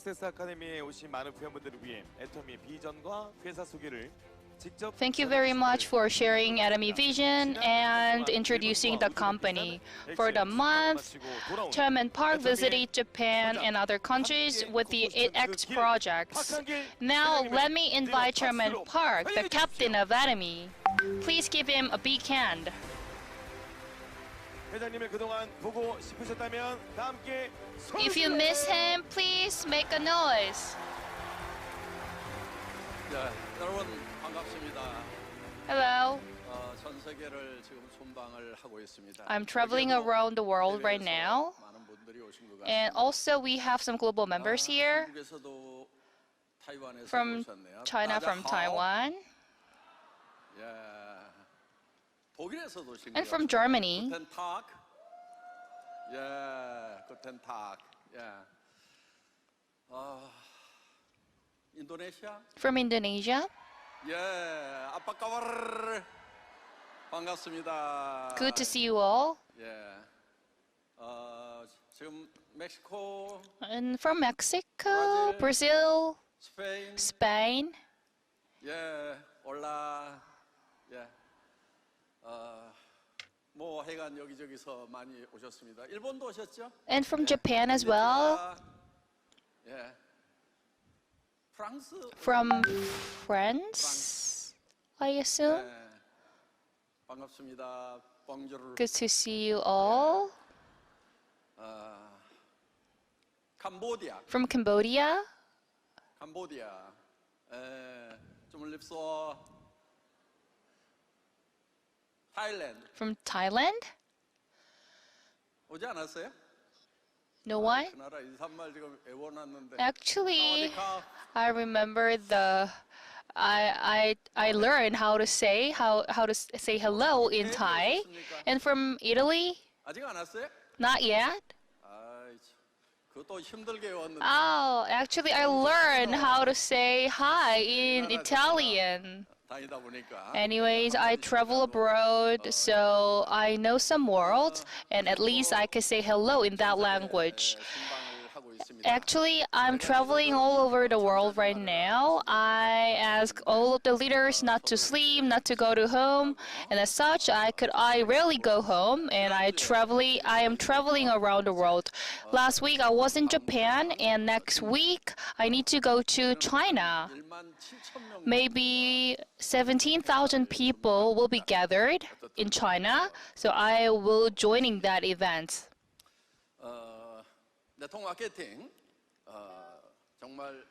석세스 아카데미에 오신 많은 회원분들을 위해 애터미의 비전과 회사 소개를 Thank you very much for sharing Atomy Vision and introducing the company. For the month, Chairman Park visited Japan and other countries with the 8X projects. Now let me invite Chairman Park, the captain of Atomy. Please give him a big hand. 회장님을 그동안 보고 싶으셨다면 다 함께 If you miss him, please make a noise. 네, 여러분 반갑습니다. Hello. 전 세계를 지금 순방을 하고 있습니다. I'm traveling around the world right now. 많은 분들이 오신 것 같습니다. And also we have some global members here 한국에서도 타이완에서 from 오셨네요. China, from Taiwan, 예. 독일에서도 오신 and 것 from 같습니다. Germany. Guten Tag. 예, Guten Tag. 예. 인도네시아. From Indonesia. 예, 아빠 까바르. 반갑습니다. Good to see you all. 예. 지금 멕시코, And from Mexico, Brazil, 스페인, Spain. 예, 올라, 예, 뭐 해간 여기저기서 많이 오셨습니다. 일본도 오셨죠? And from Japan as well. 예, 프랑스, From France, I assume. 예, 반갑습니다. 봉주르. Good to see you all. 캄보디아, From Cambodia. 캄보디아, 예, 주물립소. 타일랜드 From Thailand. 오지 않았어요? No one? 그 나라 2, 3말 지금 외워놨는데. Actually, 사와디캅. I remember I learned how to say hello in Thai. And from Italy, 아직 안 왔어요? not yet. 아이, 그것도 힘들게 외웠는데. Oh, actually I learned how to say hi in Italian. 다니다 보니까. Anyways, I travel abroad, so I know some words, and at least I can say hello in that language. 순방을 하고 있습니다. Actually, I'm traveling all over the world right now. I ask all of the leaders not to sleep, not to go to home, and as such, I rarely go home, and I am traveling around the world. Last week I was in Japan, and next week I need to go to China. 17,000명. Maybe 17,000 people will be gathered in China, so I will joining that event. 네트워크 마케팅 정말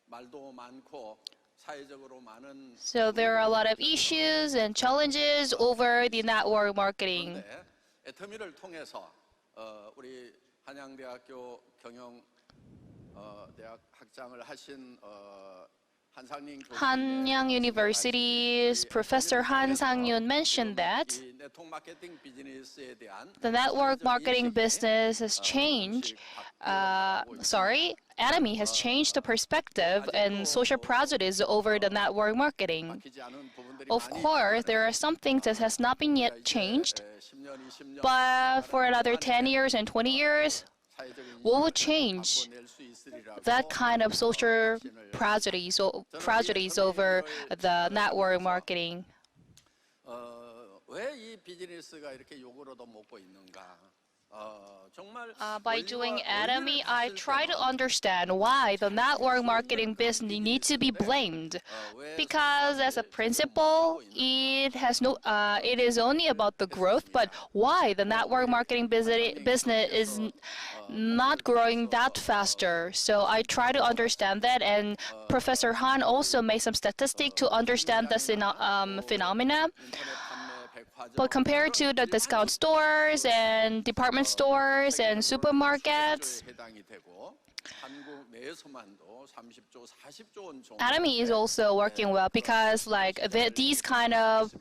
말도 많고 사회적으로 많은. So there are a lot of issues and challenges over the network marketing. 그런데 애터미를 통해서 우리 한양대학교 경영 대학 학장을 하신 한상민 교수님, Hanyang University's Professor Han Sang-yoon mentioned that 이 네트워크 마케팅 비즈니스에 대한 the network marketing business has changed. Atomy has changed the perspective and social prejudice over the network marketing. 바뀌지 않은 부분들이 Of 많이 course, there are some things that has not been yet changed, 10년, 20년 but for another 10 years and 20 years, 사회적인 what will change 바꿔낼 수 있으리라고 that kind of social prejudice over the network marketing? 왜 이 비즈니스가 이렇게 욕을 얻어먹고 있는가? 정말 By doing Atomy, I try to understand why the network marketing business needs to be blamed. Because as a principle, it is only about the growth, but why the network marketing business is not growing that faster? So I try to understand that, and Professor Han also made some statistics to understand the phenomena. But compared to the discount stores and department stores and supermarkets, Atomy is also working well because these kind of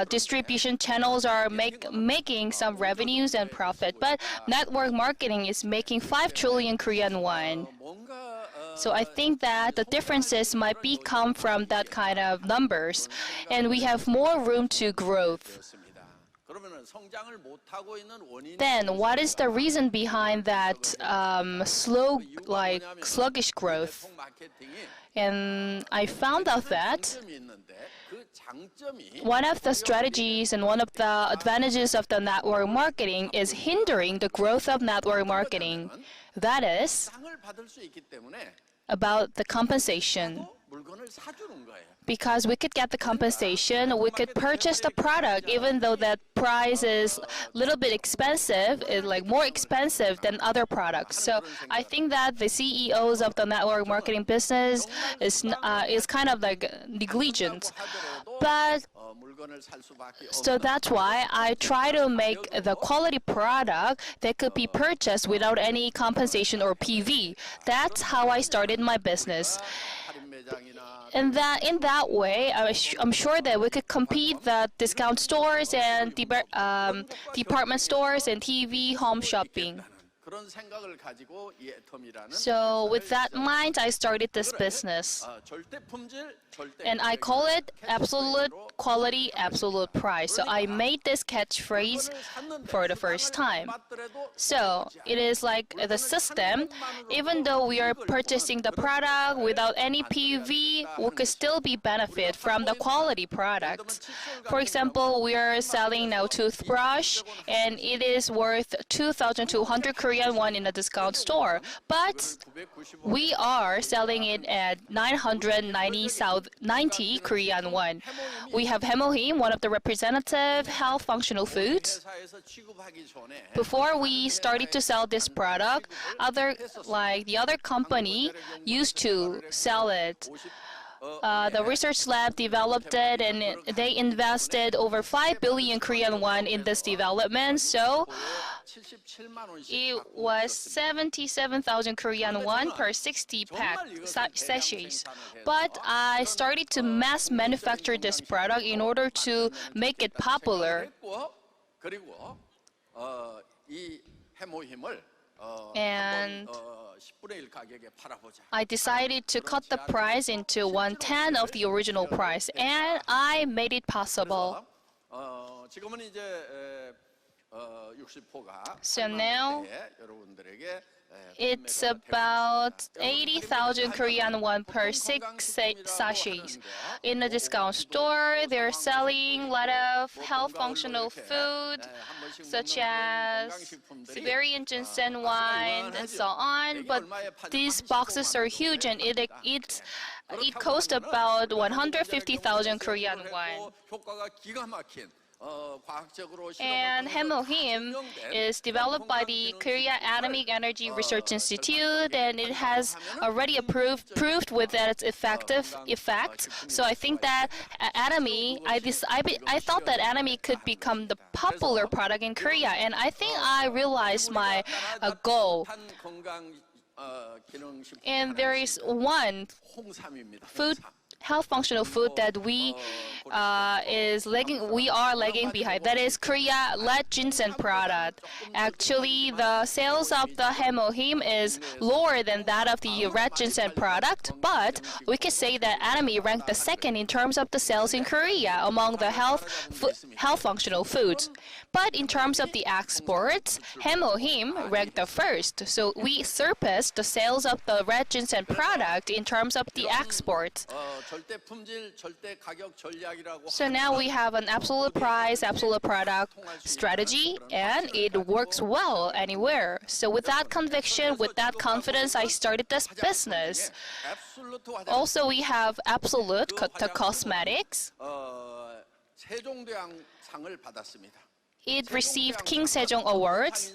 distribution channels are making some revenues and profit. But network marketing is making 5 trillion Korean won. So I think that the differences might come from that kind of numbers, and we have more room to growth. 성장을 못하고 있는 원인이 Then what is the reason behind that sluggish growth? 대통 마케팅이 And I found out that 장점이 있는데 그 장점이 one of the strategies and one of the advantages of the network marketing is hindering the growth of network marketing. That is 상을 받을 수 있기 때문에 about the compensation. 또 물건을 사주는 거예요. Because we could get the compensation, we could purchase the product even though that price is a little bit expensive, like more expensive than other products. So I think that the CEOs of the network marketing business is kind of like negligent. But 물건을 살 수밖에 so that's why I try to make the quality product that could be purchased without any compensation or PV. That's how I started my business. 할인 매장이나 And that in that way, I'm sure that we could compete the discount stores and department stores and TV home shopping. 그런 생각을 가지고 이 애텀이라는 So with that in mind, I started this business. 절대 품질, 절대 And I call it absolute quality, absolute price. So I made this catchphrase for the first time. So it is like the system, even though we are purchasing the product without any PV, we could still be benefit from the quality product. For example, we are selling now toothbrush and it is worth 2,200 Korean won in a discount store. But we are selling it at 990 Korean won. We have Hemohim, one of the representative health functional foods. 회사에서 취급하기 전에 Before we started to sell this product, the other company used to sell it. The research lab developed it and they invested over 5 billion Korean won in this development. So 77만 원씩 it was 77,000 Korean won per 60 pack sachets. But I started to mass manufacture this product in order to make it popular. 그리고 이 해모힘을 And 10분의 1 가격에 팔아보자. I decided to cut the price into 1/10 of the original price, and I made it possible. 지금은 이제 60호가 So now 여러분들에게 it's about 80,000 Korean won per 6 sachets. In a discount store, they're selling a lot of health functional food, such as Siberian ginseng wine and so on. But these boxes are huge, and it costs about 150,000 Korean won. 효과가 기가 막힌 과학적으로 And Hemohim is developed by the Korea Atomic Energy Research Institute, and it has already proved with its effective effects. So I think that Atomy, I thought that Atomy could become the popular product in Korea, and I think I realized my goal. And there is one food. Health functional food that we are lagging behind. That is Korea red ginseng product. Actually, the sales of the Hemohim is lower than that of the red ginseng product, but we can say that Atomy ranked the second in terms of the sales in Korea among the health functional foods. But in terms of the exports, Hemohim ranked the first. So we surpassed the sales of the red ginseng product in terms of the exports. So now we have an absolute price, absolute product strategy, and it works well anywhere. So with that conviction, with that confidence, I started this business. Also, we have Absolute, the cosmetics. 세종대왕상을 받았습니다. It received King Sejong Awards.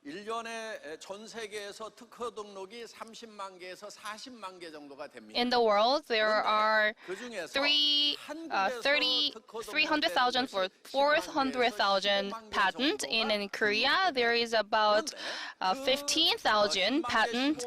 1년에 전 세계에서 특허 등록이 30만 개에서 40만 개 정도가 됩니다. In the world, there are 그중에서 300,000 for 400,000 patents. In Korea, there is about 15,000 patents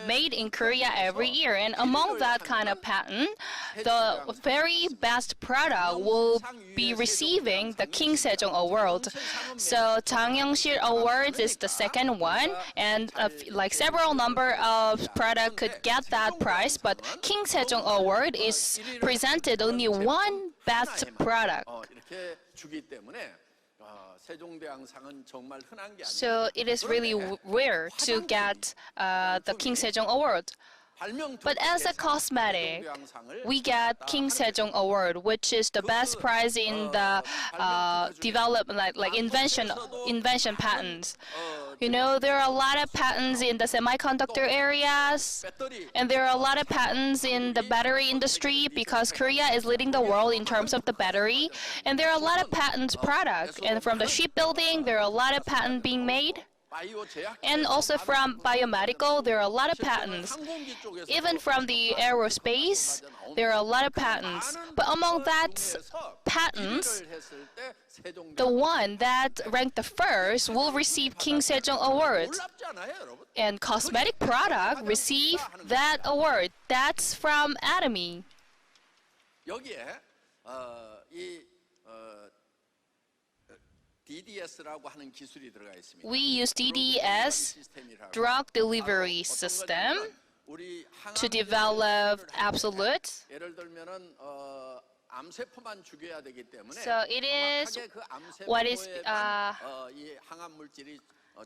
made in Korea every year. And among that kind of patent, the very best product will be receiving the King Sejong Award. So 장영실 Awards is the second one, and like several number of products could get that prize, but King Sejong Award is presented only one best product. 이렇게 주기 때문에 세종대왕상은 정말 흔한 게 아니에요. So it is really rare to get the King Sejong Award. But as a cosmetic, we get King Sejong Award, which is the best prize in the development, like invention patents. You know, there are a lot of patents in the semiconductor areas, and there are a lot of patents in the battery industry because Korea is leading the world in terms of the battery. And there are a lot of patent products. And from the shipbuilding, there are a lot of patents being made. And also from biomedical, there are a lot of patents. Even from the aerospace, there are a lot of patents. But among that patents, the one that ranked the first will receive King Sejong Award. And cosmetic product receive that award. That's from Atomy. 여기에 DDS라고 하는 기술이 들어가 있습니다. We use DDS, drug delivery system, to develop absolute. 예를 들면은 암세포만 죽여야 되기 때문에 So it is what is 이 항암 물질이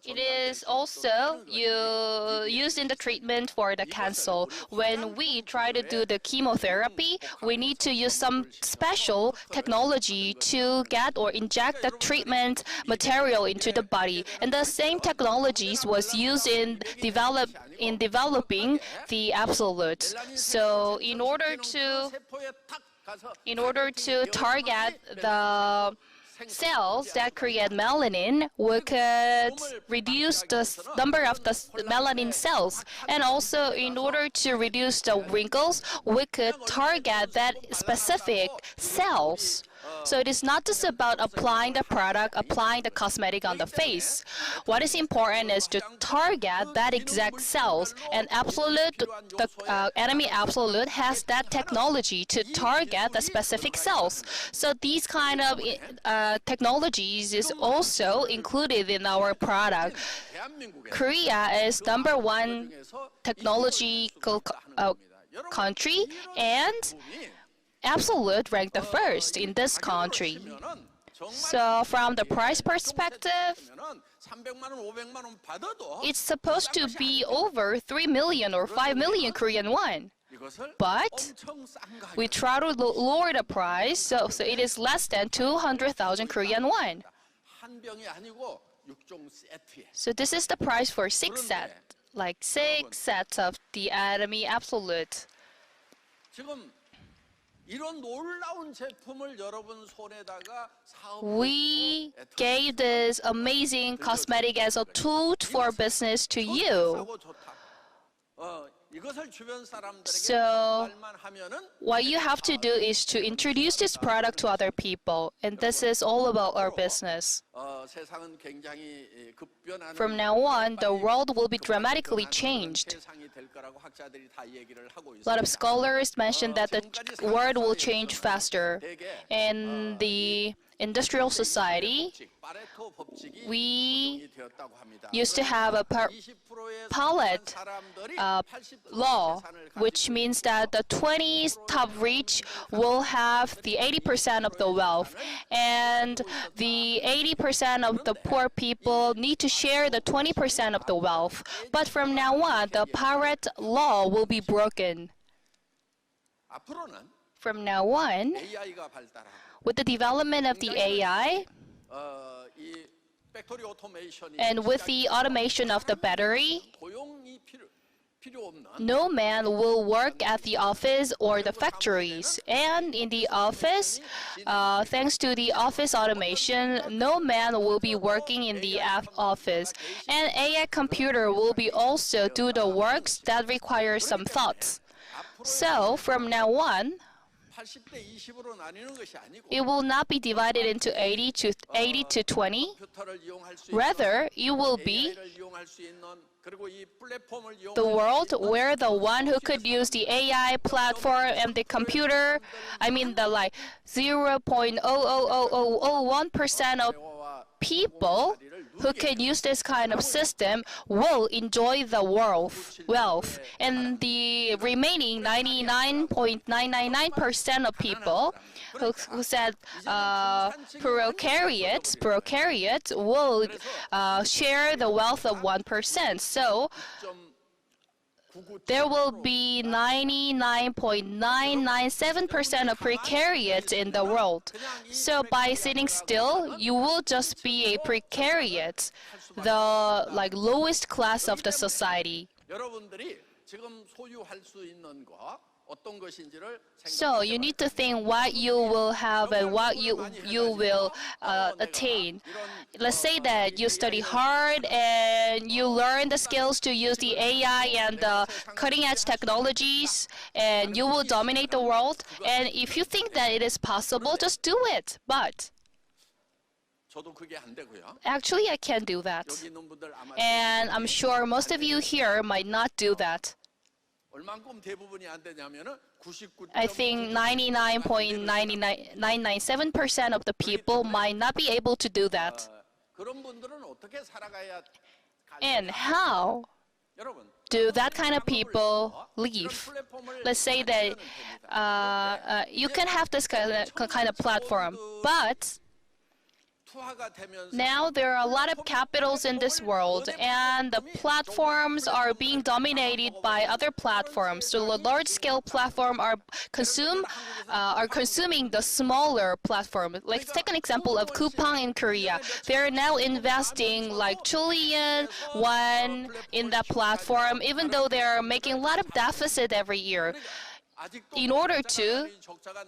it is also used in the treatment for the cancer. When we try to do the chemotherapy, we need to use some special technology to get or inject the treatment material into the body. And the same technologies was used in developing the absolute. So in order to target the cells that create melanin, we could reduce the number of the melanin cells. And also, in order to reduce the wrinkles, we could target that specific cells. So it is not just about applying the product, applying the cosmetic on the face. What is important is to target that exact cells. And Absolute, the Atomy Absolute has that technology to target the specific cells. So these kind of technologies is also included in our product. Korea is #1 technological country, and Absolute ranked the first in this country. So from the price perspective, it's supposed to be over 3 million or 5 million Korean won. But we try to lower the price, so it is less than 200,000 Korean won. So this is the price for 6 sets of the Atomy Absolute. We gave this amazing cosmetic as a tool for business to you. So what you have to do is to introduce this product to other people, and this is all about our business. From now on, the world will be dramatically changed. A lot of scholars mention that the world will change faster. In the industrial society, we used to have a pallet law, which means that the 20 top rich will have the 80% of the wealth, and the 80% of the poor people need to share the 20% of the wealth. But from now on, the pallet law will be broken. From now on, with the development of the AI, and with the automation of the battery, no man will work at the office or the factories. And in the office, thanks to the office automation, no man will be working in the office. And AI computer will be also do the works that require some thoughts. So from now on, it will not be divided into 80 to 20. Rather, it will be the world where the one who could use the AI platform and the computer, I mean the like 0.00001% of people who can use this kind of system will enjoy the wealth. And the remaining 99.999% of people who said prokaryotes will share the wealth of 1%. So there will be 99.997% of precariats in the world. So by sitting still, you will just be a precariat, the lowest class of the society. 여러분들이 지금 소유할 수 있는 거 어떤 것인지를 So you need to think what you will have and what you will attain. Let's say that you study hard and you learn the skills to use the AI and the cutting-edge technologies, and you will dominate the world. And if you think that it is possible, just do it. But 저도 그게 안 되고요. actually, I can't do that. 여기 있는 분들 아마 And I'm sure most of you here might not do that. 얼만큼 대부분이 안 되냐면은 99. I think 99.997% of the people might not be able to do that. 그런 분들은 어떻게 살아가야 And how 여러분 do that kind of people live? Let's say that you can have this kind of platform, but 투하가 되면서 now there are a lot of capitals in this world, and the platforms are being dominated by other platforms. So the large-scale platform are consuming the smaller platform. Let's take an example of Coupang in Korea. They're now investing like trillion won in that platform, even though they're making a lot of deficit every year, in order to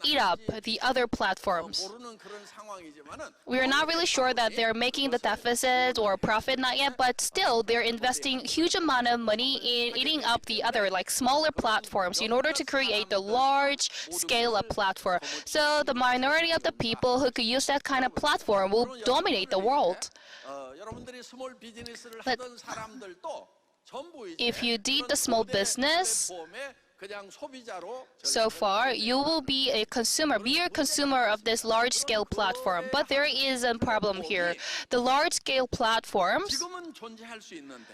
eat up the other platforms. 모르는 그런 상황이지만은 We are not really sure that they're making the deficit or profit, not yet, but still they're investing huge amount of money in eating up the other smaller platforms in order to create the large scale of platform. So the minority of the people who could use that kind of platform will dominate the world. 여러분들이 스몰 비즈니스를 But 하던 사람들도 전부 이제 if you did the small business, 플랫폼에 그냥 소비자로 so far, you will be a mere consumer of this large-scale platform. But there is a problem here. The large-scale platforms 지금은 존재할 수 있는데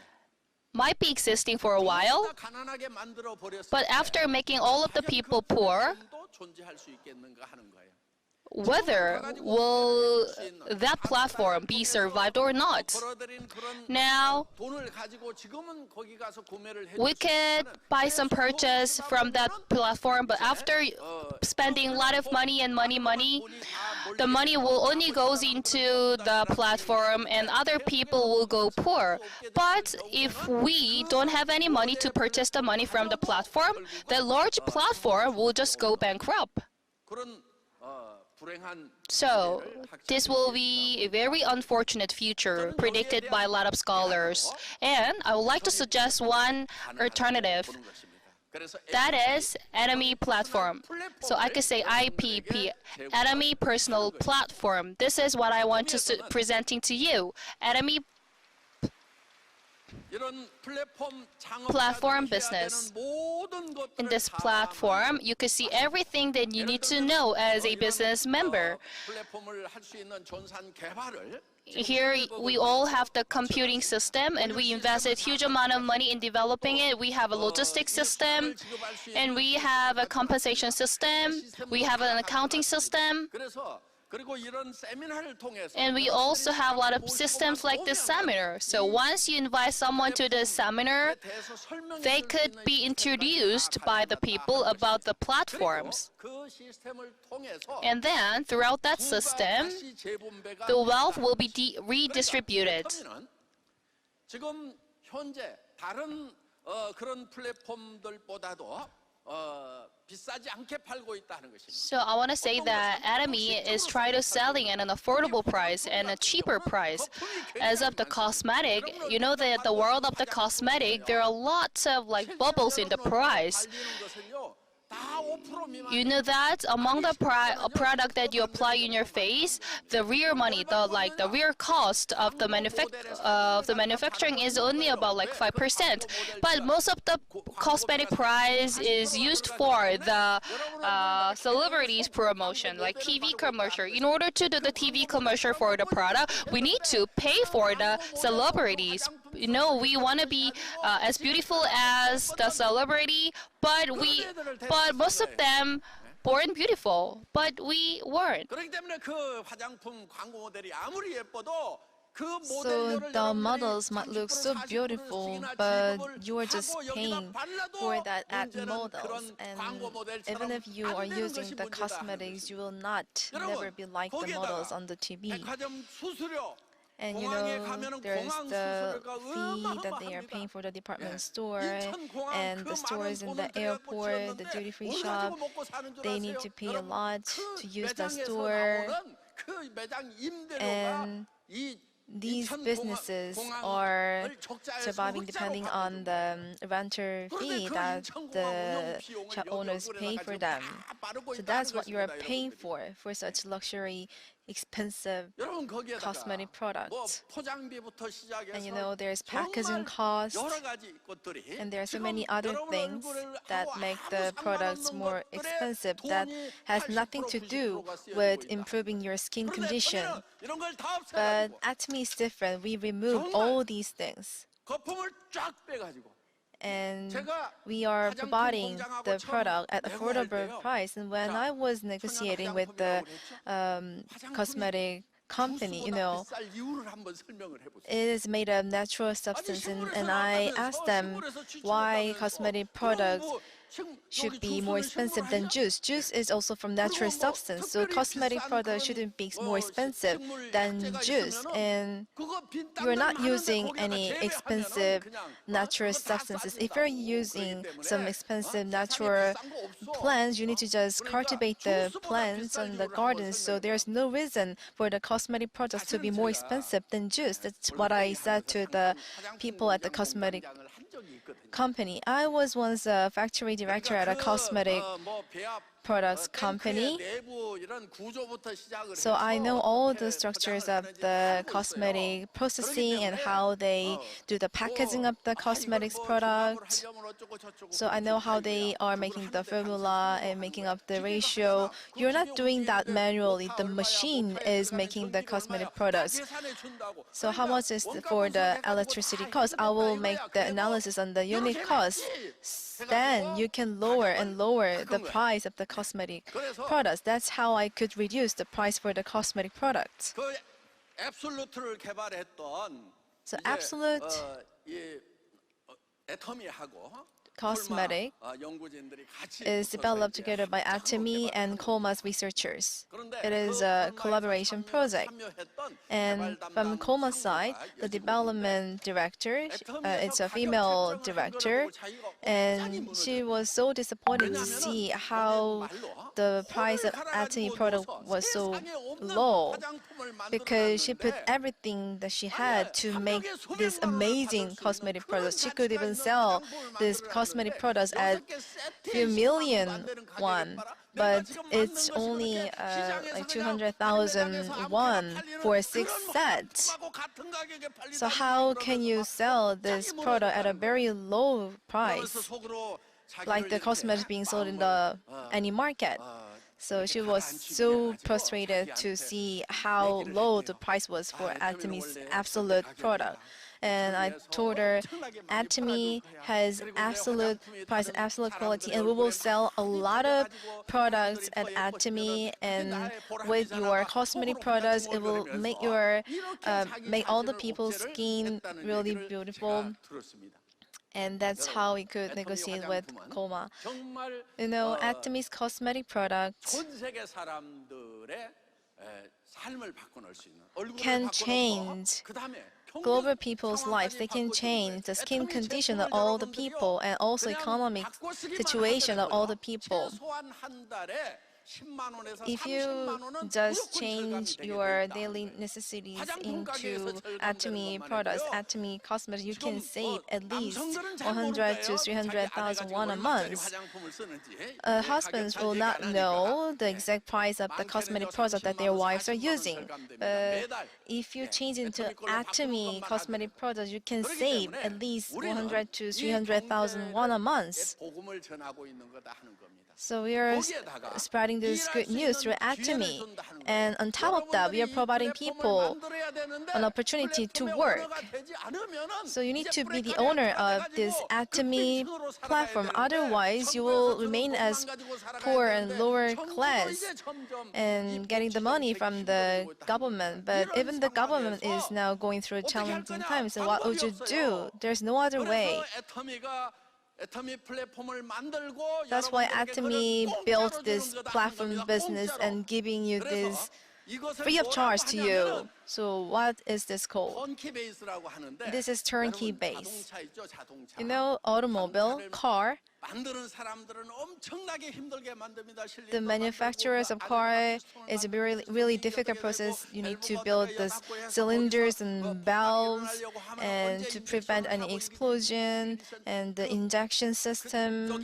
might be existing for a while, 가난하게 만들어 버렸을 but after making all of the people poor, 또 존재할 수 있겠는가 하는 거예요. whether will that platform be survived or not. 벌어들인 그런 Now, 돈을 가지고 지금은 거기 가서 구매를 해 we could buy some purchase from that platform, but after spending a lot of money and money, the money will only goes into the platform and other people will go poor. But if we don't have any money to purchase the money from the platform, the large platform will just go bankrupt. 그런 불행한 So, this will be a very unfortunate future predicted by a lot of scholars. And I would like to suggest one alternative. 그래서 That is Atomy platform. So I could say IPP, Atomy personal platform. This is what I want to presenting to you. Atomy 이런 플랫폼 platform business. In this platform, you can see everything that you need to know as a business member. 플랫폼을 할 수 있는 전산 개발을 Here, we all have the computing system, and we invested huge amount of money in developing it. We have a logistics system, and we have a compensation system. We have an accounting system. 그래서 그리고 이런 세미나를 통해서 And we also have a lot of systems like this seminar. So once you invite someone to the seminar, 대해서 설명해 they could be introduced by the people about the platforms. 그 시스템을 통해서 And then, throughout that system, 다시 재분배가 the wealth will be redistributed. 그러면 지금 현재 다른 그런 플랫폼들보다도 비싸지 않게 팔고 있다는 것입니다. So I want to say that Atomy is trying to selling at an affordable price and a cheaper price. As of the cosmetic, you know that the world of the cosmetic, there are lots of bubbles in the price. 팔리는 것은요, 다 You know that among the product that you apply in your face, the real money, the real cost of the manufacturing is only about like 5%. But most of the cosmetic price is used for the celebrities promotion, like TV commercial. In order to do the TV commercial for the product, we need to pay for the celebrities. You know, we want to be as beautiful as the celebrity, but most of them born beautiful, but we weren't. 그렇기 때문에 그 화장품 광고 모델이 아무리 예뻐도 그 So 모델료를 the models might look so beautiful, but you are just paying for that ad models. And even if you are using the cosmetics, you will not never be like the models on the TV. 백화점 수수료 And you know, there's the fee that they are paying for the department store and the stores in the airport, the duty-free shop. They need to pay a lot to use the store. And these businesses are surviving depending on the renter fee that the shop owners pay for them. So that's what you are paying for such luxury, expensive cosmetic products. And you know, there's packaging cost, and there are so many other things that make the products more expensive that has nothing to do with improving your skin condition. But Atomy is different. We remove all these things. And we are providing the product at affordable price. And when I was negotiating with the cosmetic company, you know, it is made of natural substance, and I asked them why cosmetic products should be more expensive than juice. Juice is also from natural substance, so cosmetic products shouldn't be more expensive than juice. And you're not using any expensive natural substances. If you're using some expensive natural plants, you need to just cultivate the plants on the gardens. So there's no reason for the cosmetic products to be more expensive than juice. That's what I said to the people at the cosmetic company. I was once a factory director at a cosmetic products company. So I know all the structures of the cosmetic processing and how they do the packaging of the cosmetics product. So I know how they are making the formula and making up the ratio. You're not doing that manually. The machine is making the cosmetic products. So how much is for the electricity cost? I will make the analysis on the unit cost. Then you can lower and lower the price of the cosmetic products. That's how I could reduce the price for the cosmetic products. So Absolute Cosmetic is developed together by Atomy and Colma's researchers. It is a collaboration project. And from Colma's side, the development director, it's a female director, and she was so disappointed to see how the price of Atomy product was so low, because she put everything that she had to make this amazing cosmetic products. She could even sell this cosmetic products at few million won, but it's only like 200,000 won for 6 sets. So how can you sell this product at a very low price, like the cosmetics being sold in the any market? So she was so frustrated to see how low the price was for Atomy's Absolute product. And I told her, Atomy has absolute price and absolute quality, and we will sell a lot of products at Atomy. And with your cosmetic products, it will make your make all the people's skin really beautiful. And that's how we could negotiate with Colma. You know, Atomy's cosmetic products can change global people's lives. They can change the skin condition of all the people and also economic situation of all the people. If you just change your daily necessities into Atomy products, Atomy cosmetics, you can save at least 100 to 300,000 won a month. Husbands will not know the exact price of the cosmetic product that their wives are using. But if you change into Atomy cosmetic products, you can save at least 100 to 300,000 won a month. So we are spreading this good news through Atomy. And on top of that, we are providing people an opportunity to work. So you need to be the owner of this Atomy platform. Otherwise, you will remain as poor and lower class and getting the money from the government. But even the government is now going through challenging times. So what would you do? There's no other way. That's why Atomy built this platform business and giving you this free of charge to you. So what is this called? This is turnkey base. You know, automobile, car. The manufacturers of car is a really difficult process. You need to build the cylinders and valves and to prevent any explosion and the injection system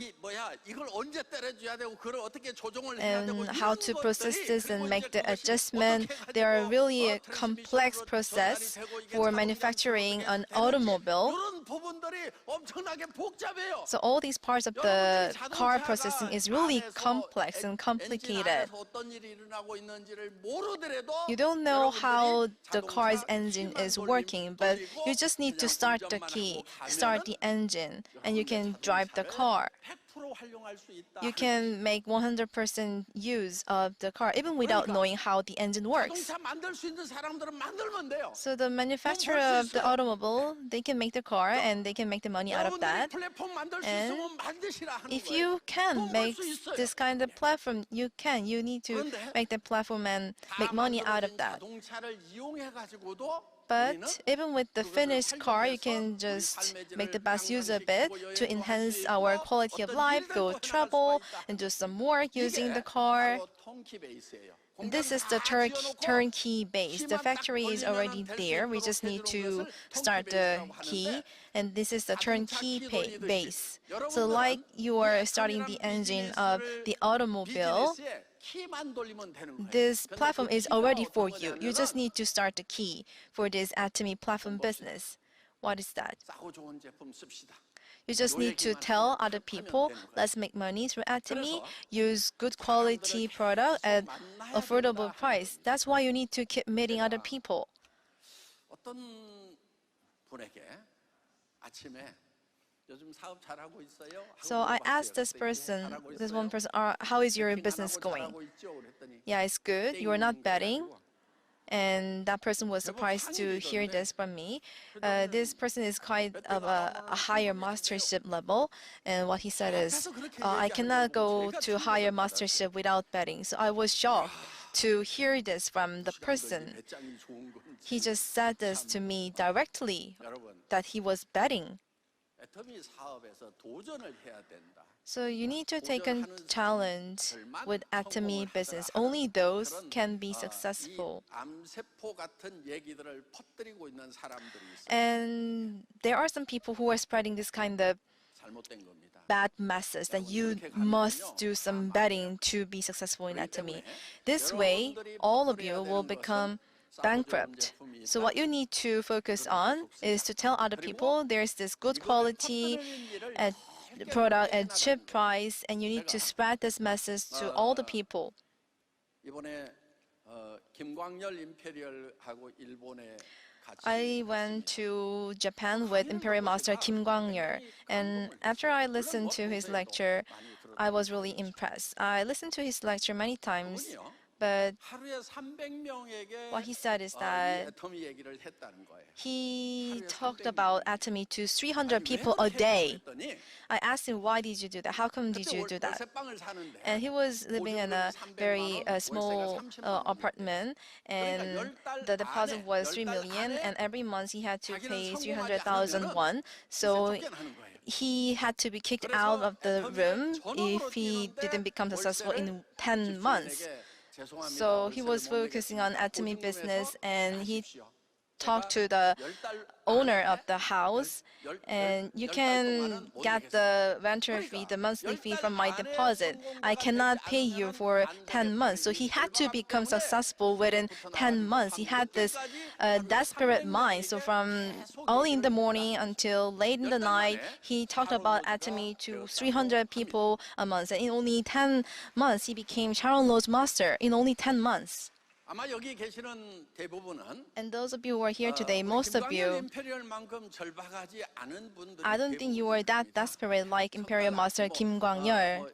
and how to process this and make the adjustment. They are really a complex process for manufacturing an automobile. So all these parts of the car processing is really complex and complicated. You don't know how the car's engine is working, but you just need to start the key, start the engine, and you can drive the car. You can make 100% use of the car even without knowing how the engine works. So the manufacturer of the automobile, they can make the car and they can make the money out of that. And if you can make this kind of platform, you can. You need to make the platform and make money out of that. But even with the finished car, you can just make the best use of it to enhance our quality of life, go travel, and do some work using the car. This is the turnkey base. The factory is already there. We just need to start the key. And this is the turnkey base. So like you are starting the engine of the automobile, this platform is already for you. You just need to start the key for this Atomy platform business. What is that? You just need to tell other people, let's make money through Atomy, use good quality product at affordable price. That's why you need to keep meeting other people. So I asked this one person, how is your business going? Yeah, it's good. You are not betting. And that person was surprised to hear this from me. This person is quite of a higher mastership level. And what he said is, I cannot go to higher mastership without betting. So I was shocked to hear this from the person. He just said this to me directly, that he was betting. So you need to take a challenge with Atomy business. Only those can be successful. And there are some people who are spreading this kind of bad message that you must do some betting to be successful in Atomy. This way, all of you will become bankrupt. So what you need to focus on is to tell other people there's this good quality product at cheap price, and you need to spread this message to all the people. I went to Japan with Imperial Master Kim Kwang-yeol, and after I listened to his lecture, I was really impressed. I listened to his lecture many times, But 하루에 300명에게 what he said is 이 that 애터미 얘기를 했다는 거예요. he talked about Atomy to 300 아니, 왜 people a 그렇게 day. 했냐고 했더니 I asked him, why did you do that? How come did 그때 you do that? 월세방을 사는데 And he was living in a very 보증금이 300만 원, small 월세가 30만 원이었대요. apartment, and the deposit was 3 million, and every month he had to pay 300,000 won. So 쫓겨나는 거예요. he had to be kicked out of the room if he didn't become successful in 10 months. So he was focusing on Atomy business, and he talked to the owner of the house, and you can get the rental fee, the monthly fee from my deposit. I cannot pay you for 10 months. So he had to become successful within 10 months. He had this desperate mind. So from early in the morning until late in the night, he talked about Atomy to 300 people a month. And in only 10 months, he became Sharon Lowe's master. In only 10 months. 아마 여기 계시는 대부분은 And those of you who are here today, most of you, 임페리얼만큼 절박하지 않은 분들이 I don't think you were that desperate like Imperial Master Kim Kwang-yeol.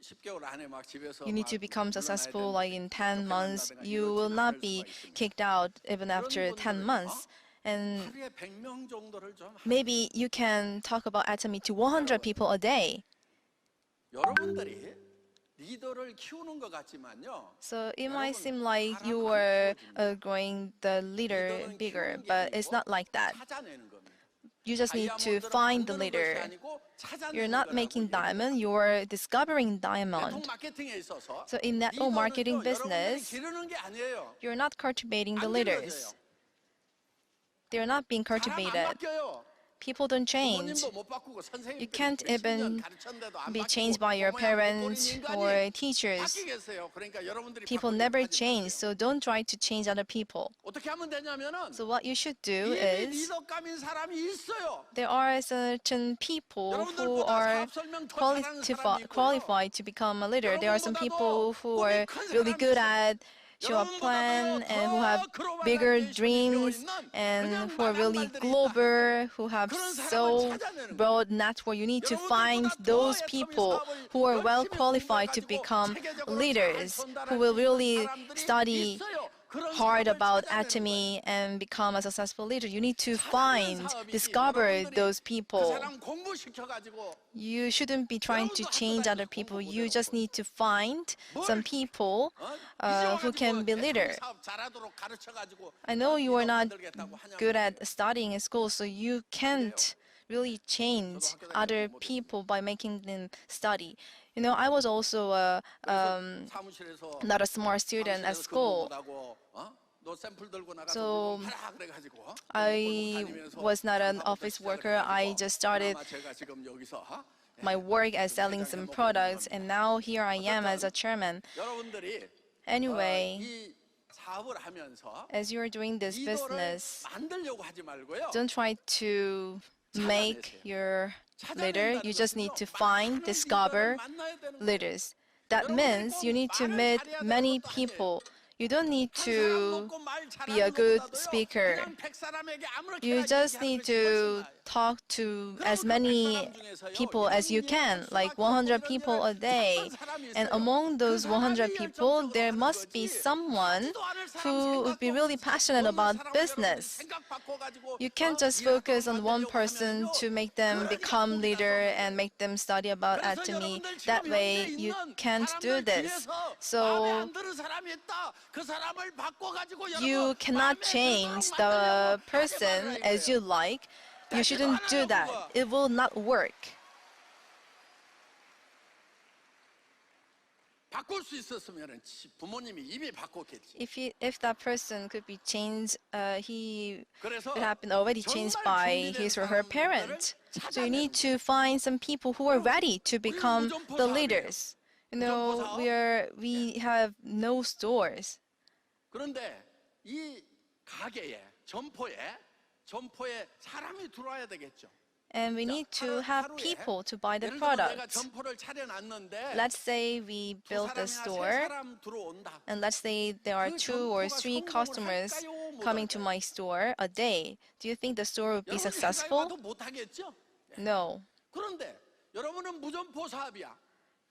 10개월 안에 막 집에서 You need to become successful like in 10 months. You will not be kicked out even after 10 months. And 하루에 100명 정도를 좀 maybe you can talk about Atomy to 100 people a day. 여러분들이 리더를 키우는 것 같지만요. So it might seem like you were growing the leader bigger, but it's not like that. 찾아내는 겁니다. You just need to find the leader. You're not making diamond, you're discovering diamond. 마케팅에 있어서 So in network marketing 여러분들이 business, 기르는 게 아니에요. you're not cultivating the 안 leaders. 기르어져요. They're not being 사람 안 cultivated. 바뀌어요. People don't change. 부모님도 못 바꾸고 You 선생님들이 can't 몇십 년 even 가르쳤는데도 안 be 바뀌고 changed by your 부모야 parents 못 버린 or 인간이 teachers. 바뀌겠어요. 그러니까 여러분들이 People 바꾸려고 never 하지 change, 마세요. so don't try to change other people. 어떻게 하면 되냐면은 So what you should do 이미 is, 리더감인 사람이 있어요. there are certain people who 여러분들보다 are 사업 설명 더 잘하는 사람이 있고요. qualified to become a leader. There are some people who are really good at show a plan and who have bigger dreams and who are really global, who have so broad network. You need to find those people who are well qualified to become leaders, who will really study hard about Atomy and become a successful leader. You need to find, discover those 그 people. 사람 공부시켜가지고 You shouldn't be trying to change other people. You just need to find some people who can be leader. 사업 잘하도록 가르쳐가지고 I know you are not good at studying in school, so you can't really change other people by making them study. You know, I was also 사무실에서 not a smart student at school. 너 샘플 들고 나가서 So 하라 그래가지고 I was not an office worker. I just started 제가 지금 여기서 my work as selling some products, and now here I am as a chairman. 여러분들이 Anyway, 이 사업을 하면서 as you're doing this 리더를 business, 만들려고 하지 말고요. don't try to make your leader. You just need to find, discover leaders. That means you need to meet many people. You don't need to be a good speaker. You just need to talk to as many people as you can, like 100 people a day. And among those 100 people, there must be someone who would be really passionate about business. You can't just focus on one person to make them become leader and make them study about Atomy. That way, you can't do this. So you cannot change the person as you like. You shouldn't do that. It will not work. 바꿀 수 있었으면 부모님이 이미 바꿨겠지. If that person could be changed, he 그래서 would have been already changed by his or her parent. So you need to find some people who are ready to become the leaders. You know, we have no stores. 그런데 이 가게에 점포에 사람이 들어와야 되겠죠. And we need to have people to buy the 예를 들어 내가 product. 점포를 차려놨는데 Let's say we built a store, 사람 들어온다. and let's say there are 2 or 3 customers coming to my store a day. Do you think the store would be successful? 못 하겠죠? No. 그런데 여러분은 무점포 사업이야.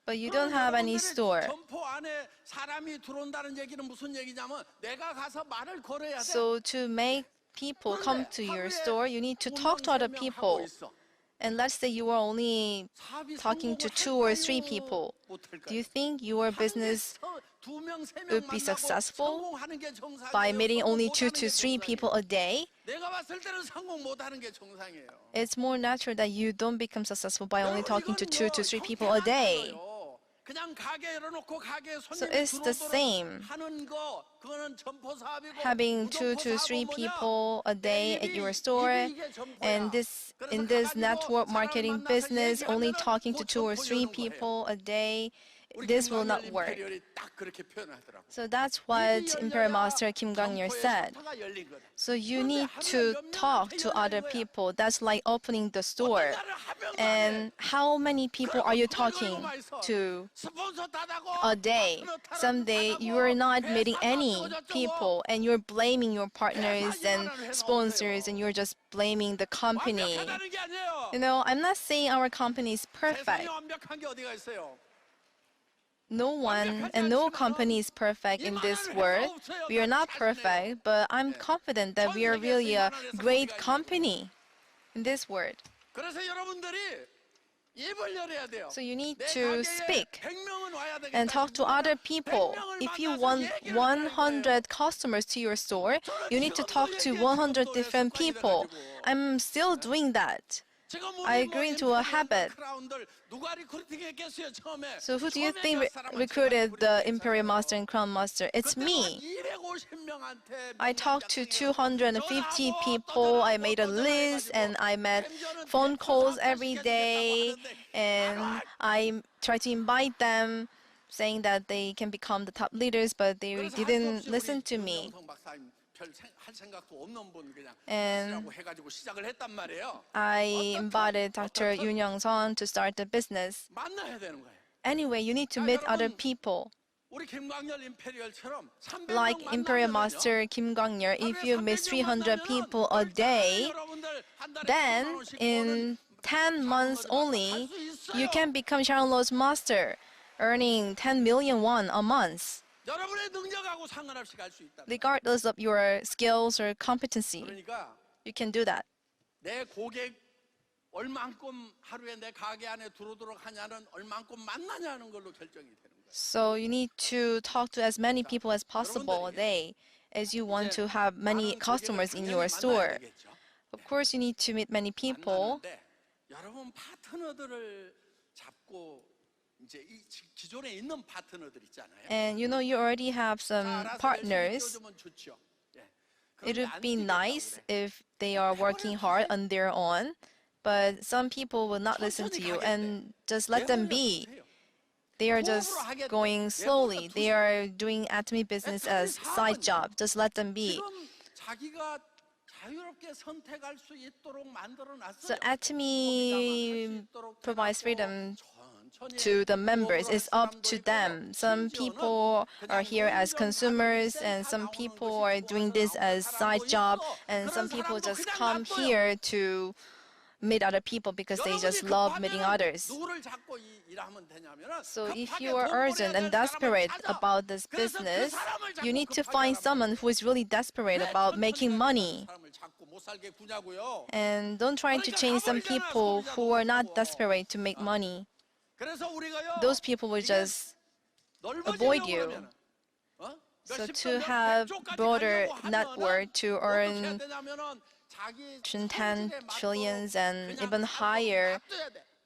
but you don't have any store. 점포 안에 사람이 들어온다는 얘기는 무슨 얘기냐면 내가 가서 말을 걸어야 돼. So to make people come to your store, you need to talk to other people. And let's say you are only talking to 2 or 3 people. Do you think your business would be successful by meeting only 2 to 3 people a day? 내가 봤을 때는 성공 못하는 게 정상이에요. It's more natural that you don't become successful by only talking to 2 to 3 people a day. 그냥 가게 열어놓고 가게 So 손님이 it's the same. 하는 거 그거는 점포 사업이고 Having 2 to 3 people a day at your store, and in this network marketing business, only talking to 2 or 3 people a day, this will not work. So that's what Imperial Master Kim Gang-yeol said. So you need to talk to other people. That's like opening the store. And how many people are you talking to a day? Someday you are not meeting any people and you're blaming your partners and sponsors and you're just blaming the company. You know, I'm not saying our company is perfect. No one and no company is perfect in this world. We are not perfect, but I'm confident that we are really a great company in this world. So you need to speak and talk to other people. If you want 100 customers to your store, you need to talk to 100 different people. I'm still doing that. I grew into a habit. So who do you think recruited the Imperial Master and Crown Master? It's me. I talked to 250 people. I made a list and I made phone calls every day. And I tried to invite them, saying that they can become the top leaders, but they didn't listen to me. And I invited Dr. Yoon Young-sun to start the business. Anyway, you need to meet other people. Like Imperial Master Kim Gang-yeol, if you meet 300 people a day, then in 10 months only, you can become Sharon Low's master, earning 10 million won a month, regardless of your skills or competency. You can do that. 내 고객 얼만큼 하루에 내 가게 안에 들어오도록 하냐는 얼만큼 만나냐는 걸로 결정이 되는 거예요. So you need to talk to as many people as possible a day, as you want to have many customers in your store. Of course, you need to meet many people. 여러분 파트너들을 잡고 이제 이 기존에 있는 파트너들 있잖아요. And you know you already have some partners. 좋죠. It would be nice if they are working hard on their own, but some people will not listen to you, and just let them be. They are just going slowly. They are doing Atomy business as side job. Just let them be. So Atomy provides freedom to the members. It's up to them. Some people are here as consumers, and some people are doing this as side job, and some people just come here to meet other people because they just love meeting others. So if you are urgent and desperate about this business, you need to find someone who is really desperate about making money. And don't try to change some people who are not desperate to make money. Those people will just avoid you. So to have broader network to earn 10 trillions and even higher,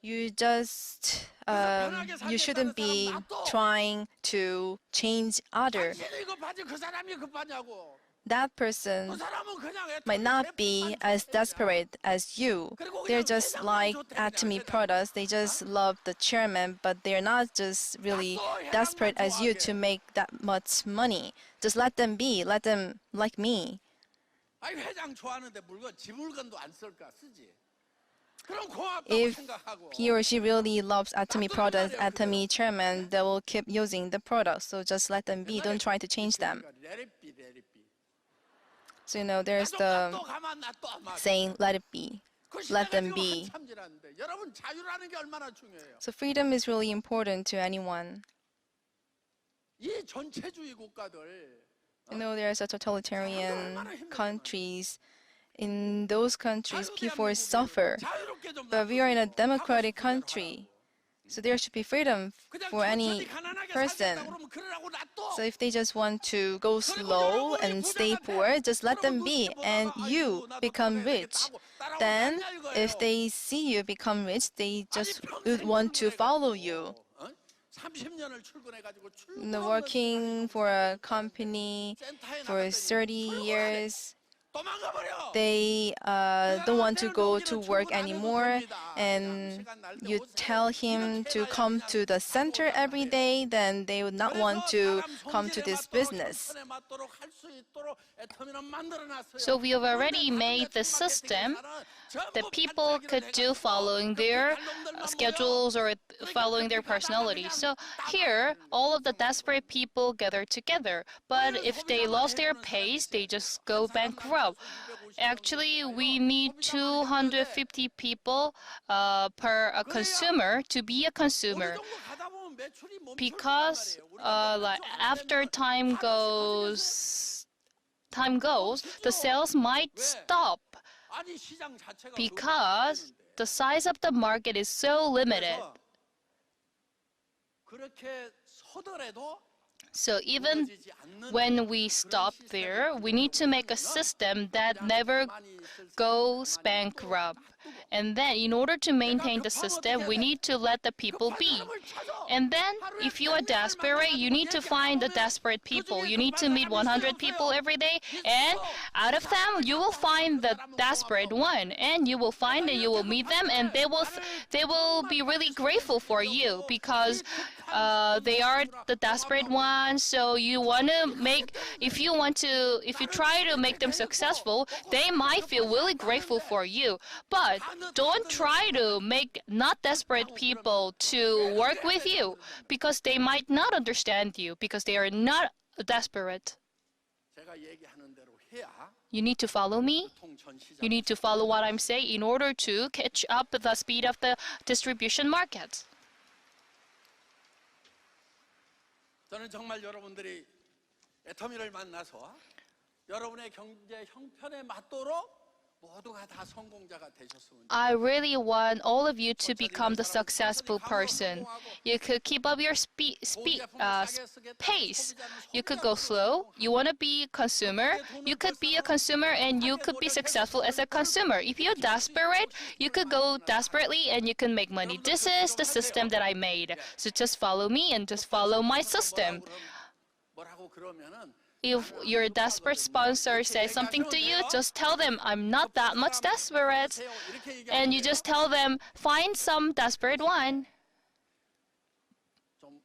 you just you shouldn't be trying to change other. That person might not be as desperate as you. They're just like Atomy products. They just love the chairman, but they're not just really desperate as you to make that much money. Just let them be. Let them like me. If he or she really loves Atomy products, Atomy chairman, they will keep using the products. So just let them be. Don't try to change them. So, you know, there's the saying, let it be. let them be. 참지라는데 여러분 자유라는 게 얼마나 중요해요. So freedom is really important to anyone. 이 전체주의 국가들 There are such totalitarian countries. In those countries, people suffer. But we are in a democratic country. So there should be freedom for any person. So if they just want to go slow and stay poor, just let them be. And you become rich. Then if they see you become rich, they just would want to follow you. Working for a company for 30 years, they don't want to go to work anymore, and you tell him to come to the center every day, then they would not want to come to this business. So we have already made the system that people could do following their schedules or following their personality. So here, all of the desperate people gather together. But if they lost their pace, they just go bankrupt. Actually, we need 250 people per consumer to be a consumer. Because after time goes, the sales might stop because the size of the market is so limited. So even when we stop there, we need to make a system that never goes bankrupt. And then in order to maintain the system, we need to let the people be. And then if you are desperate, you need to find the desperate people. You need to meet 100 people every day, and out of them, you will find the desperate one, and you will find and you will meet them, and they will be really grateful for you because they are the desperate ones. So you want to make, if you try to make them successful, they might feel really grateful for you. But don't try to make not desperate people to work with you because they might not understand you because they are not desperate. You need to follow me. You need to follow what I'm saying in order to catch up the speed of the distribution market. 저는 정말 여러분들이 애터미를 만나서 여러분의 경제 형편에 맞도록 모두가 다 성공자가 되셨으면. I really want all of you to become the successful person. You could keep up your pace. You could go slow. You want to be a consumer. You could be a consumer and you could be successful as a consumer. If you're desperate, you could go desperately and you can make money. This is the system that I made. So just follow me and just follow my system. 뭐라고 그러면은 If your desperate sponsor says something to you, just tell them, I'm not that much desperate. And you just tell them, find some desperate one.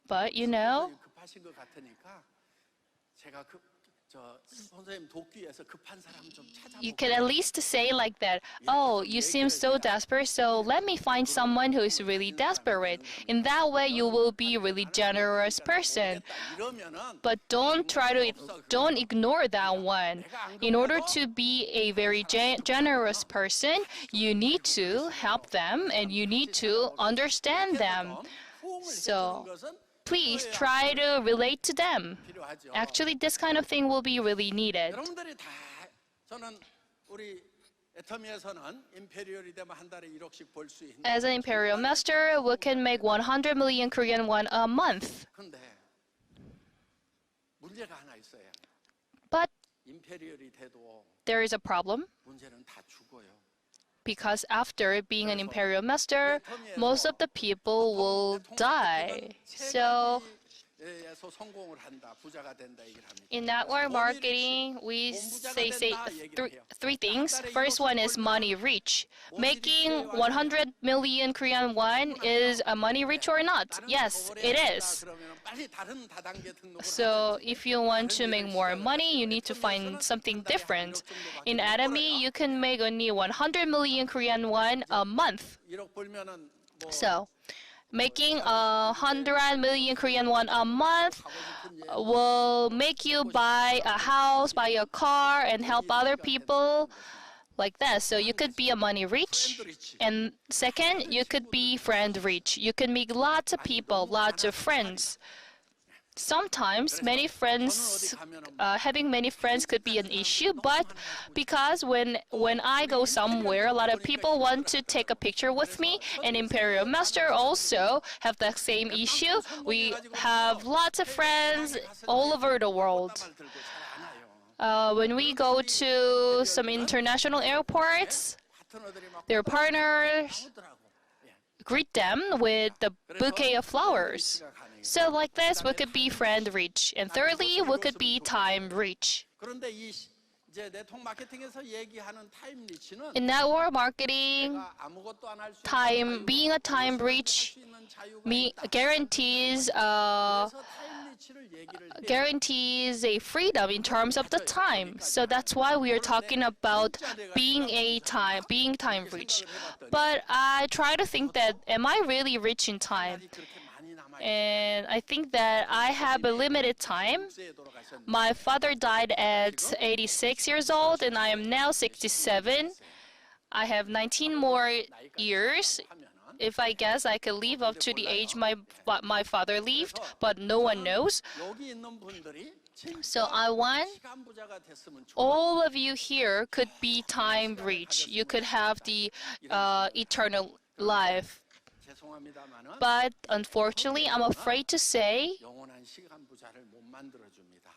But you know, 급하신 것 같으니까 제가 선생님 돕기 위해서 급한 사람 좀 you can at least say like that, oh, you seem so desperate, so let me find someone who is really desperate. In that way, you will be a really generous person. But don't ignore that one. In order to be a very generous person, you need to help them and you need to understand them. So please try to relate to them. Actually, this kind of thing will be really needed. 여러분들이 다 저는 우리 애터미에서는 임페리얼이 되면 한 달에 1억씩 벌 수 있는. As an imperial master, we can make 100 million Korean won a month. 근데 문제가 하나 있어요. But 임페리얼이 돼도 there is a problem. 문제는 다 죽어요. Because after being an imperial master, most of the people will die. So in network marketing, we say three things. First one is money reach. Making 100 million Korean won is a money reach or not? Yes, it is. So if you want to make more money, you need to find something different. In Atomy, you can make only 100 million Korean won a month. So making 100 million Korean won a month will make you buy a house, buy a car, and help other people. like that. So you could be a money rich, and second, you could be friend rich. You can meet lots of people, lots of friends. Sometimes having many friends could be an issue, but because when I go somewhere, a lot of people want to take a picture with me, and Imperial Master also have the same issue. We have lots of friends all over the world. When we go to some international airports, their partners greet them with the bouquet of flowers. So like this, we could be friend rich. And thirdly, we could be time rich. In network marketing, being a time rich guarantees a freedom in terms of the time. So that's why we are talking about being time rich. But I try to think that, am I really rich in time? And I think that I have a limited time. My father died at 86 years old, and I am now 67. I have 19 more years. If I guess, I could live up to the age my father lived, but no one knows. So I want all of you here could be time rich. You could have the eternal life. But unfortunately, I'm afraid to say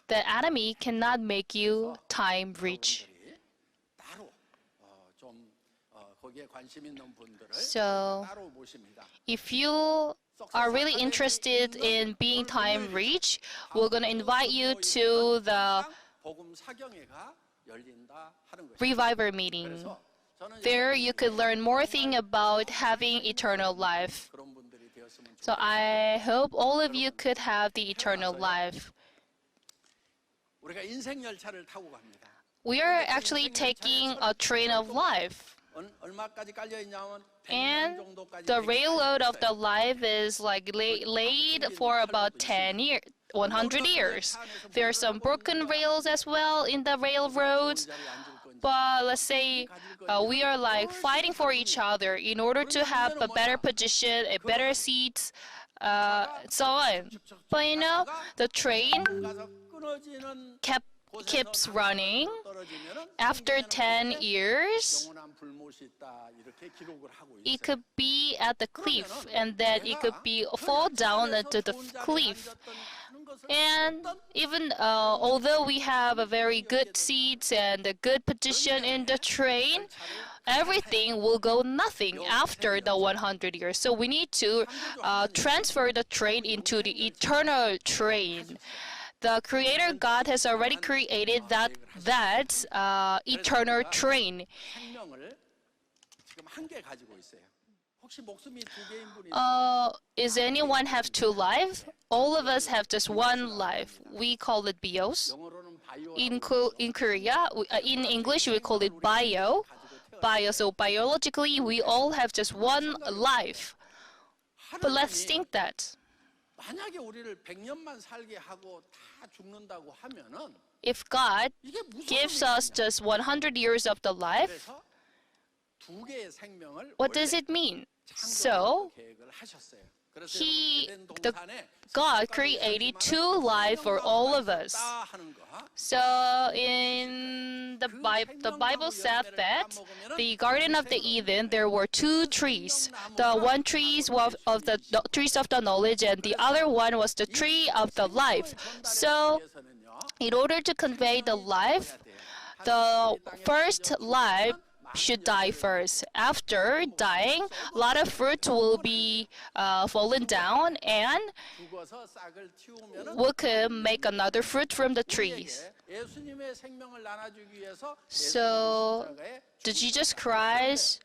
that Atomy cannot make you time rich. So if you are really interested in being time rich, we're going to invite you to the Reviver meeting. There you could learn more things about having eternal life. So I hope all of you could have the eternal life. We are actually taking a train of life. And the railroad of the life is like laid for about 100 years. There are some broken rails as well in the railroads. But let's say we are like fighting for each other in order to have a better position, a better seat, so on. But you know, the train keeps running. After 10 years, it could be at the cliff, and then it could fall down into the cliff. And even although we have a very good seats and a good position in the train, everything will go nothing after the 100 years. So we need to transfer the train into the eternal train. The Creator God has already created that eternal train. Is anyone have two lives? All of us have just one life. We call it bios. In Korea, in English, we call it bio. So biologically, we all have just one life. But let's think that. If God gives us just 100 years of the life, what does it mean? So, God created two lives for all of us. So in the Bible said that the Garden of the Eden, there were two trees. The one tree was of the trees of the knowledge, and the other one was the tree of the life. So in order to convey the life, the first life should die first. After dying, a lot of fruit will be fallen down, and we could make another fruit from the trees. So Jesus Christ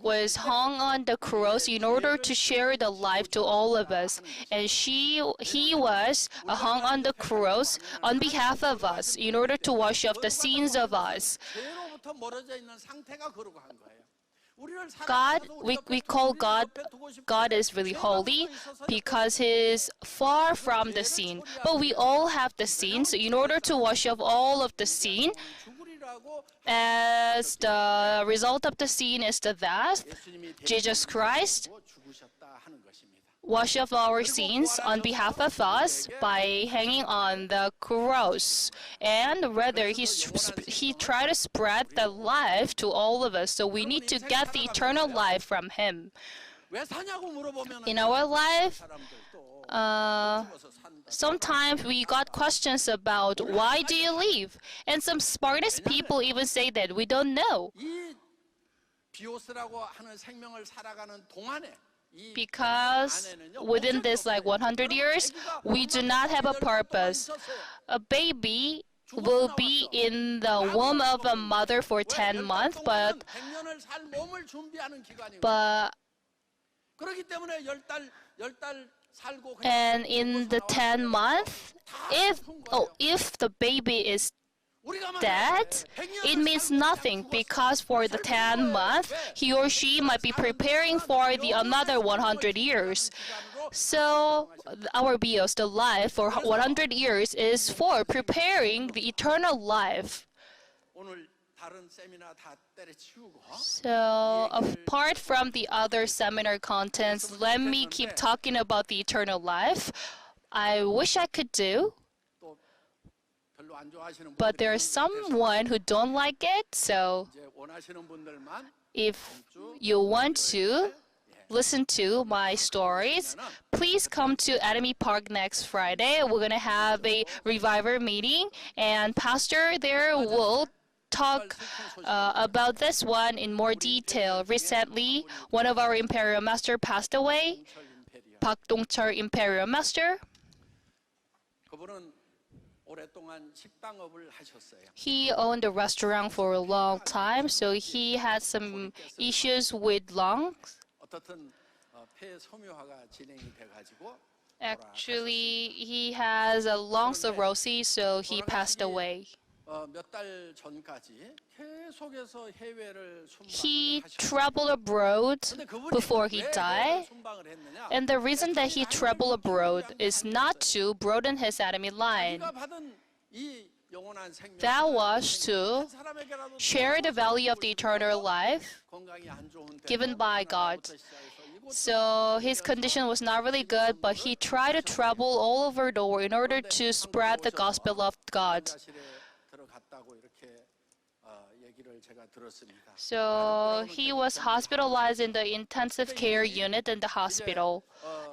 was hung on the cross in order to share the life to all of us, and he was hung on the cross on behalf of us in order to wash off the sins of us. God, we call God is really holy because He is far from the sin. But we all have the sin. So in order to wash off all of the sin, as the result of the scene is the death, Jesus Christ wash off our sins on behalf of us by hanging on the cross, and rather he tried to spread the life to all of us, so we need to get the eternal life from him. In our life, sometimes we got questions about why do you live, and some smartest people even say that we don't know. Because within this 100 years, we do not have a purpose. A baby will be in the womb of a mother for 10 months, but and in the 10 months, if the baby is dead, it means nothing, because for the 10 months, he or she might be preparing for the another 100 years. So our bios, the life for 100 years, is for preparing the eternal life. So apart from the other seminar contents, let me keep talking about the eternal life. I wish I could do, but there's someone who don't like it, so if you want to listen to my stories, please come to Atomy Park next Friday. We're going to have a reviver meeting, and Pastor there will talk about this one in more detail. Recently, one of our Imperial Master passed away, Park Dong-chul Imperial Master. He owned a restaurant for a long time, so he had some issues with lungs. Actually, he has a lung cirrhosis, so he passed away. He traveled abroad before he died, and the reason that he traveled abroad is not to broaden his enemy line. That was to share the value of the eternal life given by God. So his condition was not really good, but he tried to travel all over the world in order to spread the gospel of God. So he was hospitalized in the intensive care unit in the hospital,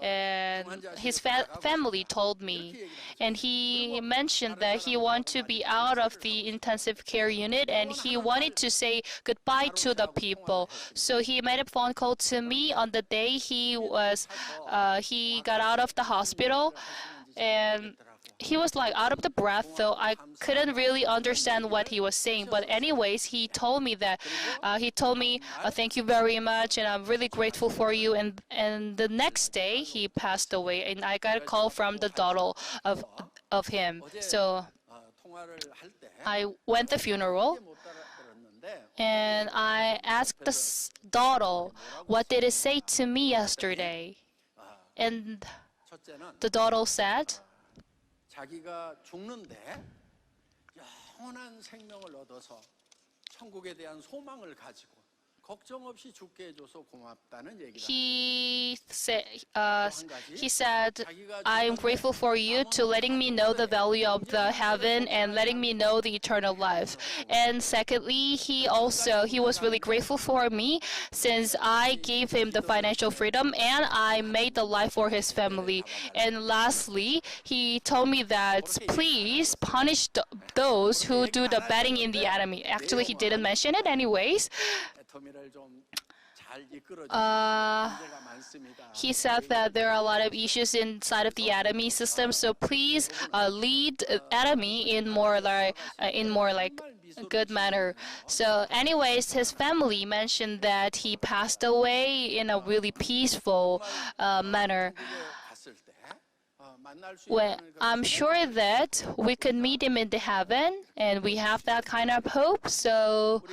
and his family told me, and he mentioned that he wanted to be out of the intensive care unit and he wanted to say goodbye to the people. So he made a phone call to me on the day he got out of the hospital, and he was out of the breath, so I couldn't really understand what he was saying. But anyways, he told me thank you very much, and I'm really grateful for you. And the next day he passed away, and I got a call from the daughter of him. So I went to the funeral, and I asked the daughter, what did it say to me yesterday? And the daughter said, 자기가 죽는데 영원한 생명을 얻어서 천국에 대한 소망을 가지고 걱정 없이 죽게 해줘서 고맙다는 얘기를. He said, I am grateful for you to letting me know the value of the heaven and letting me know the eternal life. And secondly, he was really grateful for me since I gave him the financial freedom and I made the life for his family. And lastly, he told me that please punish those who do the betting in the Atomy. Actually, he didn't mention it anyways. He said that there are a lot of issues inside of the Atomy system, so please lead Atomy in more like a good manner. So anyways, his family mentioned that he passed away in a really peaceful manner. Well, I'm sure that we could meet him in the heaven, and we have that kind of hope. So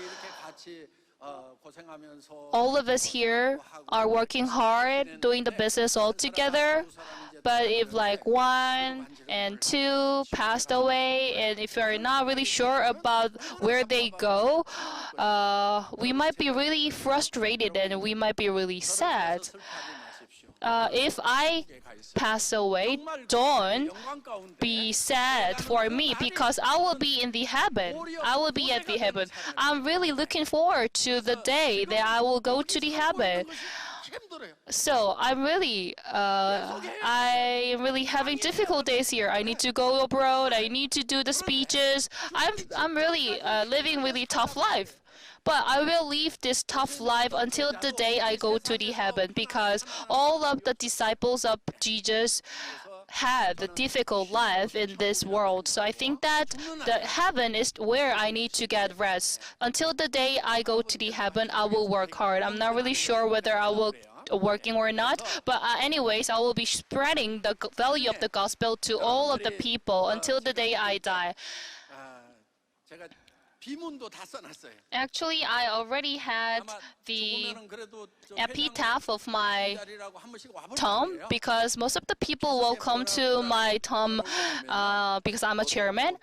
all of us here are working hard, doing the business all together. But if like 1 and 2 passed away, and if you're not really sure about where they go, we might be really frustrated and we might be really sad. If I pass away, don't be sad for me because I will be in the heaven. I will be at the heaven. I'm really looking forward to the day that I will go to the heaven. So I'm really having difficult days here. I need to go abroad. I need to do the speeches. I'm really living really tough life. But I will live this tough life until the day I go to the heaven because all of the disciples of Jesus had a difficult life in this world. So I think that the heaven is where I need to get rest. Until the day I go to the heaven, I will work hard. I'm not really sure whether I will working or not, but anyways, I will be spreading the value of the gospel to all of the people until the day I die. Actually, I already had the epitaph of my tomb because most of the people will come to my tomb because I'm a chairman.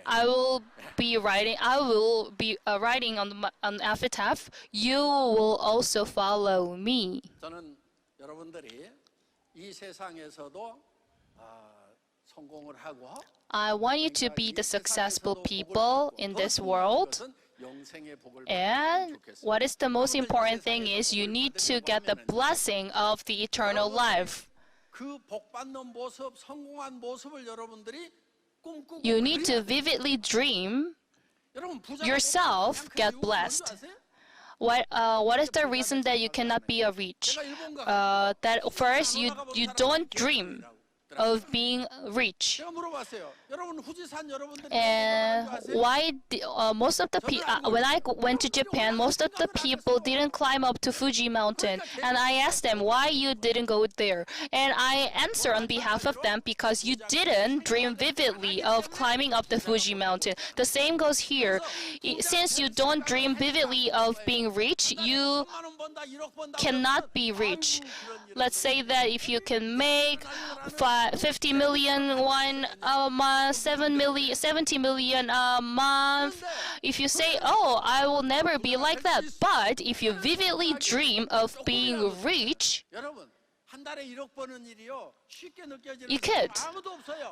I will be writing on an epitaph. You will also follow me. I want you to be the successful people in this world. And what is the most important thing is you need to get the blessing of the eternal life. You need to vividly dream yourself get blessed. What is the reason that you cannot be a rich? That first you don't dream of being rich. And why most of the people, when I went to Japan, most of the people didn't climb up to Fuji mountain, and I asked them why you didn't go there, and I answer on behalf of them because you didn't dream vividly of climbing up the Fuji mountain. The same goes here. Since you don't dream vividly of being rich, you cannot be rich. Let's say that if you can make 50 million won a month, 70 million a month, if you say, oh, I will never be like that, but if you vividly dream of being rich, you could.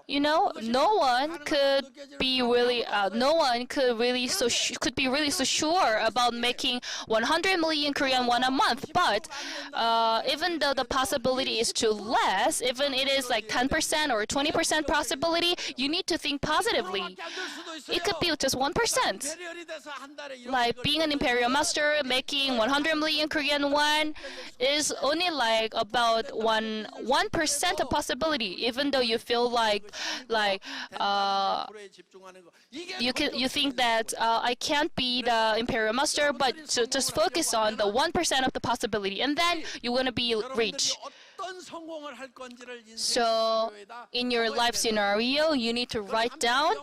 You know, no one could be really so sure about making 100 million Korean won a month. But even though the possibility is too less, even it is like 10% or 20% possibility, you need to think positively. It could be just 1%. Like being an imperial master, making 100 million Korean won is only like about 1% of possibility. Even though you feel you think that I can't be the imperial master, but just focus on the 1% of the possibility, and then you're gonna be rich. So in your life scenario, you need to write down,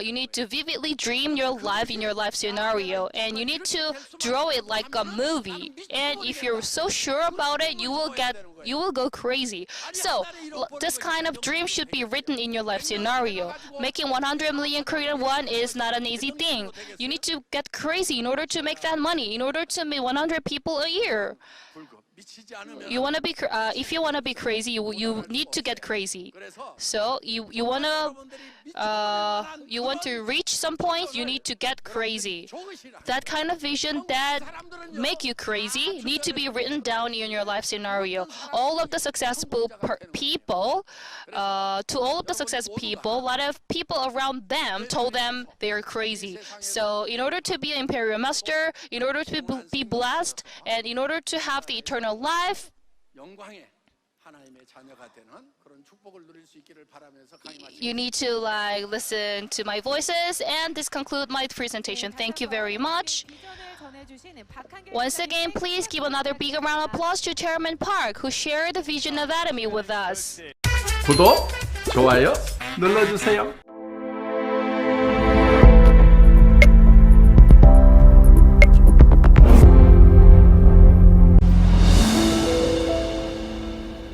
you need to vividly dream your life in your life scenario, and you need to draw it like a movie. And if you're so sure about it, you will go crazy. So this kind of dream should be written in your life scenario. Making 100 million Korean won is not an easy thing. You need to get crazy in order to make that money, in order to meet 100 people a year. You want to be if you want to be crazy, you need to get crazy. So you want to reach some point, you need to get crazy. That kind of vision that make you crazy need to be written down in your life scenario. All of the successful people, to all of the successful people, a lot of people around them told them they're crazy. So in order to be an imperial master, in order to be blessed, and in order to have the eternal life, you need to listen to my voices. And this concludes my presentation. Thank you very much. Once again, please give another big round of applause to Chairman Park, who shared the vision of Atomy with us. 구독, 좋아요 눌러주세요.